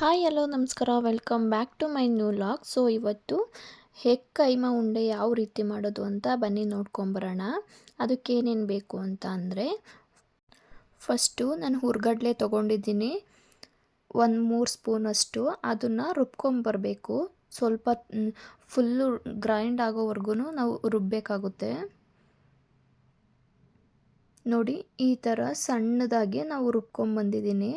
Hi hello ನಮಸ್ಕಾರ welcome back to my new log. So ಇವತ್ತು egg keema ಉಂಡೆ ಯಾವ ರೀತಿ ಮಾಡೋದು ಅಂತ ಬನ್ನಿ ನೋಡ್ಕೊಂಬರೋಣ. ಅದಕ್ಕೆ ಏನೇನು ಬೇಕು ಅಂತ ಅಂದರೆ, ಫಸ್ಟು ನಾನು ಹುರ್ಗಡ್ಲೆ ತೊಗೊಂಡಿದ್ದೀನಿ, ಒಂದು 3 ಸ್ಪೂನಷ್ಟು. ಅದನ್ನು ರುಬ್ಕೊಂಬರಬೇಕು. ಸ್ವಲ್ಪ ಫುಲ್ಲು ಗ್ರೈಂಡ್ ಆಗೋವರೆಗೂ ನಾವು ರುಬ್ಬಬೇಕಾಗುತ್ತೆ. ನೋಡಿ, ಈ ಥರ ಸಣ್ಣದಾಗಿ ನಾವು ರುಬ್ಕೊಂಬಂದಿದ್ದೀನಿ.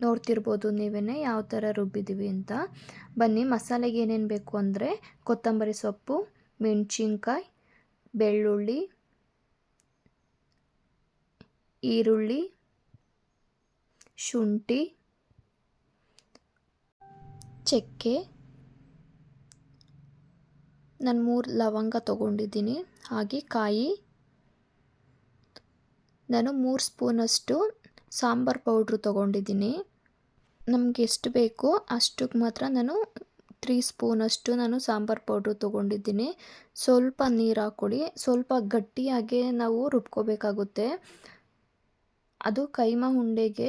ನೋಡ್ತಿರ್ಬೋದು ನೀವೇ ಯಾವ ಥರ ರುಬ್ಬಿದ್ದೀವಿ ಅಂತ. ಬನ್ನಿ ಮಸಾಲೆಗೆ ಏನೇನು ಬೇಕು ಅಂದರೆ, ಕೊತ್ತಂಬರಿ ಸೊಪ್ಪು, ಮೆಣಸಿನ್ಕಾಯಿ, ಬೆಳ್ಳುಳ್ಳಿ, ಈರುಳ್ಳಿ, ಶುಂಠಿ, ಚಕ್ಕೆ, ನಾನು 3 ಲವಂಗ ತೊಗೊಂಡಿದ್ದೀನಿ, ಹಾಗೆ ಕಾಯಿ. ನಾನು 3 ಸ್ಪೂನಷ್ಟು ಸಾಂಬಾರು ಪೌಡ್ರು ತೊಗೊಂಡಿದ್ದೀನಿ. ನಮಗೆ ಎಷ್ಟು ಬೇಕೋ ಅಷ್ಟಕ್ಕೆ ಮಾತ್ರ ನಾನು 3 ಸ್ಪೂನಷ್ಟು ಸಾಂಬಾರು ಪೌಡ್ರು ತೊಗೊಂಡಿದ್ದೀನಿ. ಸ್ವಲ್ಪ ನೀರು ಹಾಕ್ಕೊಳ್ಳಿ. ಸ್ವಲ್ಪ ಗಟ್ಟಿಯಾಗೆ ನಾವು ರುಬ್ಕೋಬೇಕಾಗುತ್ತೆ. ಅದು ಕೈಮಾ ಉಂಡೆಗೆ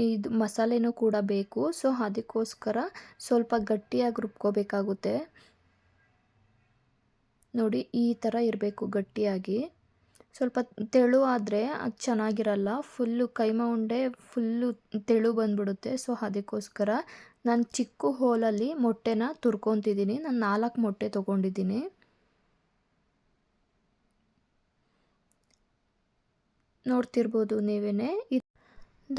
ಇದು ಮಸಾಲೆನೂ ಕೂಡ ಬೇಕು. ಸೊ ಅದಕ್ಕೋಸ್ಕರ ಸ್ವಲ್ಪ ಗಟ್ಟಿಯಾಗಿ ರುಬ್ಕೋಬೇಕಾಗುತ್ತೆ. ನೋಡಿ, ಈ ಥರ ಇರಬೇಕು ಗಟ್ಟಿಯಾಗಿ. ಸ್ವಲ್ಪ ತೆಳು ಆದರೆ ಅದು ಚೆನ್ನಾಗಿರಲ್ಲ. ಫುಲ್ಲು ಕೈಮಾ ಉಂಡೆ ಫುಲ್ಲು ತೆಳು ಬಂದುಬಿಡುತ್ತೆ. ಸೊ ಅದಕ್ಕೋಸ್ಕರ ನಾನು ಚಿಕ್ಕ ಹೋಲಲ್ಲಿ ಮೊಟ್ಟೆನ ತುರ್ಕೊತಿದ್ದೀನಿ. ನಾನು 4 ಮೊಟ್ಟೆ ತೊಗೊಂಡಿದ್ದೀನಿ. ನೋಡ್ತಿರ್ಬೋದು ನೀವೇ.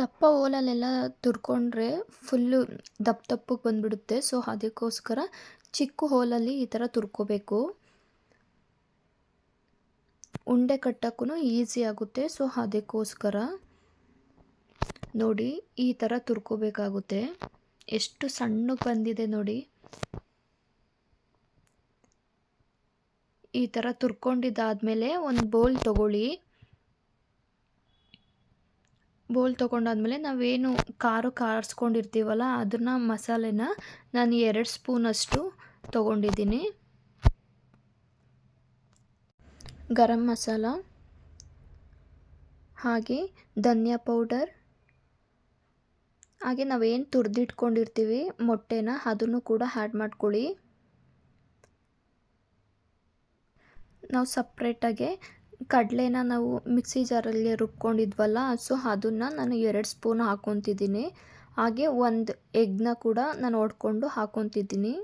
ದಪ್ಪ ಹೋಲಲ್ಲೆಲ್ಲ ತುರ್ಕೊಂಡ್ರೆ ಫುಲ್ಲು ದಪ್ಪಗೆ ಬಂದುಬಿಡುತ್ತೆ. ಸೊ ಅದಕ್ಕೋಸ್ಕರ ಚಿಕ್ಕ ಹೋಲಲ್ಲಿ ಈ ಥರ ತುರ್ಕೋಬೇಕು. ಉಂಡೆ ಕಟ್ಟೋಕ್ಕೂ ಈಸಿ ಆಗುತ್ತೆ. ಸೊ ಅದಕ್ಕೋಸ್ಕರ ನೋಡಿ, ಈ ಥರ ತುರ್ಕೋಬೇಕಾಗುತ್ತೆ. ಎಷ್ಟು ಸಣ್ಣಗೆ ಬಂದಿದೆ ನೋಡಿ. ಈ ಥರ ತುರ್ಕೊಂಡಿದ್ದಾದಮೇಲೆ ಒಂದು ಬೌಲ್ ತೊಗೊಳ್ಳಿ. ಬೌಲ್ ತೊಗೊಂಡಾದ್ಮೇಲೆ ನಾವೇನು ಕಾರಿಸ್ಕೊಂಡಿರ್ತೀವಲ್ಲ ಅದನ್ನು ಮಸಾಲೆನ ನಾನು 2 ಸ್ಪೂನಷ್ಟು ತೊಗೊಂಡಿದ್ದೀನಿ. ಗರಂ ಮಸಾಲ, ಹಾಗೆ ಧನಿಯಾ ಪೌಡರ್, ಹಾಗೆ ನಾವೇನು ತುರಿದಿಟ್ಕೊಂಡಿರ್ತೀವಿ ಮೊಟ್ಟೆನ ಅದನ್ನು ಕೂಡ ಆ್ಯಡ್ ಮಾಡ್ಕೊಳ್ಳಿ. ನಾವು ಸಪ್ರೇಟಾಗೆ ಕಡಲೆನ ನಾವು ಮಿಕ್ಸಿ ಜಾರಲ್ಲಿ ರುಬ್ಕೊಂಡಿದ್ವಲ್ಲ, ಸೊ ಅದನ್ನು ನಾನು 2 ಸ್ಪೂನ್ ಹಾಕ್ಕೊತಿದ್ದೀನಿ. ಹಾಗೆ ಒಂದು ಎಗ್ನ ಕೂಡ ನಾನು ಹೊಡ್ಕೊಂಡು ಹಾಕ್ಕೊತಿದ್ದೀನಿ.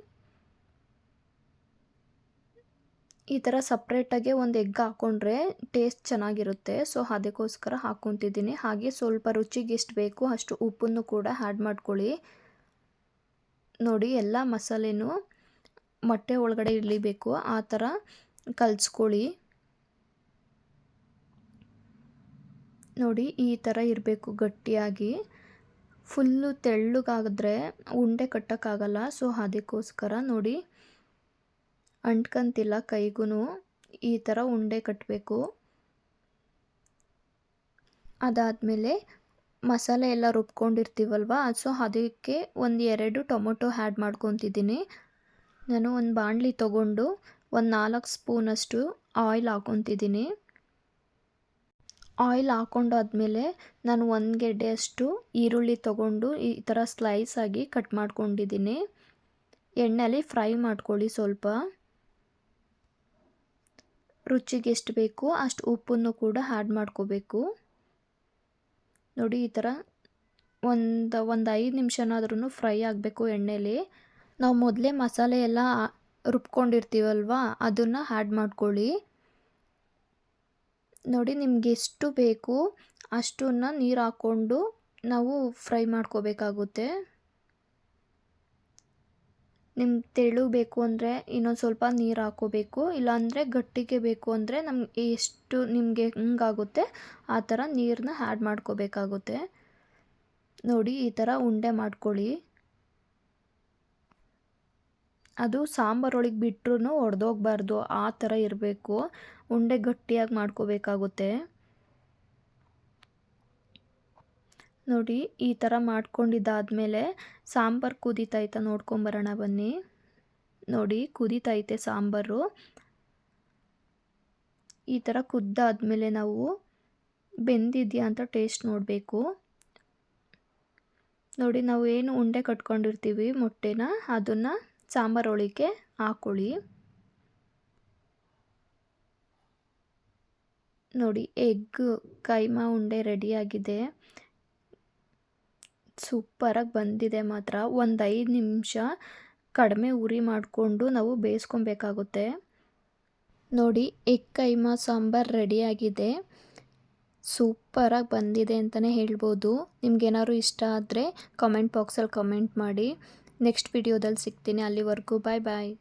ಈ ಥರ ಸಪ್ರೇಟಾಗೆ ಒಂದು ಎಗ್ ಹಾಕ್ಕೊಂಡ್ರೆ ಟೇಸ್ಟ್ ಚೆನ್ನಾಗಿರುತ್ತೆ. ಸೊ ಅದಕ್ಕೋಸ್ಕರ ಹಾಕ್ಕೊತಿದ್ದೀನಿ. ಹಾಗೆ ಸ್ವಲ್ಪ ರುಚಿಗೆ ಎಷ್ಟು ಬೇಕು ಅಷ್ಟು ಉಪ್ಪನ್ನು ಕೂಡ ಆ್ಯಡ್ ಮಾಡ್ಕೊಳ್ಳಿ. ನೋಡಿ, ಎಲ್ಲ ಮಸಾಲೆನೂ ಮೊಟ್ಟೆ ಒಳಗಡೆ ಇಳಿಬೇಕು, ಆ ಥರ ಕಲಿಸ್ಕೊಳ್ಳಿ. ನೋಡಿ, ಈ ಥರ ಇರಬೇಕು ಗಟ್ಟಿಯಾಗಿ. ಫುಲ್ಲು ತೆಳ್ಳಗಾದರೆ ಉಂಡೆ ಕಟ್ಟೋಕ್ಕಾಗಲ್ಲ. ಸೊ ಅದಕ್ಕೋಸ್ಕರ ನೋಡಿ, ಅಂಟ್ಕೊಂತಿಲ್ಲ ಕೈಗೂ. ಈ ಥರ ಉಂಡೆ ಕಟ್ಟಬೇಕು. ಅದಾದಮೇಲೆ ಮಸಾಲೆ ಎಲ್ಲ ರುಬ್ಕೊಂಡಿರ್ತೀವಲ್ವ, ಸೊ ಅದಕ್ಕೆ ಒಂದು 2 ಟೊಮೊಟೊ ಆ್ಯಡ್ ಮಾಡ್ಕೊತಿದ್ದೀನಿ. ನಾನು ಒಂದು ಬಾಣಲಿ ತೊಗೊಂಡು ಒಂದು 4 ಸ್ಪೂನಷ್ಟು ಆಯಿಲ್ ಹಾಕ್ಕೊತಿದ್ದೀನಿ. ಆಯಿಲ್ ಹಾಕ್ಕೊಂಡಾದ್ಮೇಲೆ ನಾನು 1 ಗೆಡ್ಡೆಯಷ್ಟು ಈರುಳ್ಳಿ ತೊಗೊಂಡು ಈ ಥರ ಸ್ಲೈಸ್ ಆಗಿ ಕಟ್ ಮಾಡ್ಕೊಂಡಿದ್ದೀನಿ. ಎಣ್ಣೆಯಲ್ಲಿ ಫ್ರೈ ಮಾಡ್ಕೊಳ್ಳಿ. ಸ್ವಲ್ಪ ರುಚಿಗೆ ಎಷ್ಟು ಬೇಕು ಅಷ್ಟು ಉಪ್ಪನ್ನು ಕೂಡ ಆ್ಯಡ್ ಮಾಡ್ಕೋಬೇಕು. ನೋಡಿ, ಈ ಥರ ಒಂದು 5 ನಿಮಿಷನಾದ್ರೂ ಫ್ರೈ ಆಗಬೇಕು ಎಣ್ಣೆಲಿ. ನಾವು ಮೊದಲೇ ಮಸಾಲೆ ಎಲ್ಲ ರುಬ್ಕೊಂಡಿರ್ತೀವಲ್ವ ಅದನ್ನು ಆ್ಯಡ್ ಮಾಡ್ಕೊಳ್ಳಿ. ನೋಡಿ, ನಿಮ್ಗೆ ಎಷ್ಟು ಬೇಕು ಅಷ್ಟನ್ನು ನೀರು ಹಾಕ್ಕೊಂಡು ನಾವು ಫ್ರೈ ಮಾಡ್ಕೋಬೇಕಾಗುತ್ತೆ. ನಿಮ್ಗೆ ತೆಳು ಬೇಕು ಅಂದರೆ ಇನ್ನೊಂದು ಸ್ವಲ್ಪ ನೀರು ಹಾಕ್ಕೋಬೇಕು. ಇಲ್ಲಾಂದರೆ ಗಟ್ಟಿಗೆ ಬೇಕು ಅಂದರೆ ನಮ್ಗೆ ಎಷ್ಟು ನಿಮಗೆ ಹೆಂಗಾಗುತ್ತೆ ಆ ಥರ ನೀರನ್ನ ಆ್ಯಡ್ ಮಾಡ್ಕೋಬೇಕಾಗುತ್ತೆ. ನೋಡಿ, ಈ ಥರ ಉಂಡೆ ಮಾಡ್ಕೊಳ್ಳಿ. ಅದು ಸಾಂಬಾರೊಳಗೆ ಬಿಟ್ಟರೂ ಒಡೆದೋಗ್ಬಾರ್ದು, ಆ ಥರ ಇರಬೇಕು. ಉಂಡೆ ಗಟ್ಟಿಯಾಗಿ ಮಾಡ್ಕೋಬೇಕಾಗುತ್ತೆ. ನೋಡಿ, ಈ ಥರ ಮಾಡ್ಕೊಂಡಿದ್ದಾದಮೇಲೆ ಸಾಂಬಾರು ಕುದೀತೈತೆ ನೋಡ್ಕೊಂಬರೋಣ ಬನ್ನಿ. ನೋಡಿ, ಕುದೀತೈತೆ ಸಾಂಬಾರು. ಈ ಥರ ಕುದ್ದಾದಮೇಲೆ ನಾವು ಬೆಂದಿದೆಯಾ ಅಂತ ಟೇಸ್ಟ್ ನೋಡಬೇಕು. ನೋಡಿ ನಾವು ಏನು ಉಂಡೆ ಕಟ್ಕೊಂಡಿರ್ತೀವಿ ಮೊಟ್ಟೆನ ಅದನ್ನು ಸಾಂಬಾರೊಳಗೆ ಹಾಕ್ಕೊಳ್ಳಿ. ನೋಡಿ ಎಗ್ ಕೈಮಾ ಉಂಡೆ ರೆಡಿಯಾಗಿದೆ. ಸೂಪರಾಗಿ ಬಂದಿದೆ ಮಾತ್ರ. ಒಂದು 5 ನಿಮಿಷ ಕಡಿಮೆ ಉರಿ ಮಾಡಿಕೊಂಡು ನಾವು ಬೇಯಿಸ್ಕೊಬೇಕಾಗುತ್ತೆ. ನೋಡಿ ಎಗ್ ಕೈಮಾ ಸಾಂಬಾರು ರೆಡಿಯಾಗಿದೆ. ಸೂಪರಾಗಿ ಬಂದಿದೆ ಅಂತಲೇ ಹೇಳ್ಬೋದು. ನಿಮ್ಗೇನಾದ್ರು ಇಷ್ಟ ಆದರೆ ಕಮೆಂಟ್ ಬಾಕ್ಸಲ್ಲಿ ಕಮೆಂಟ್ ಮಾಡಿ. ನೆಕ್ಸ್ಟ್ ವಿಡಿಯೋದಲ್ಲಿ ಸಿಗ್ತೀನಿ. ಅಲ್ಲಿವರೆಗೂ ಬಾಯ್ ಬಾಯ್.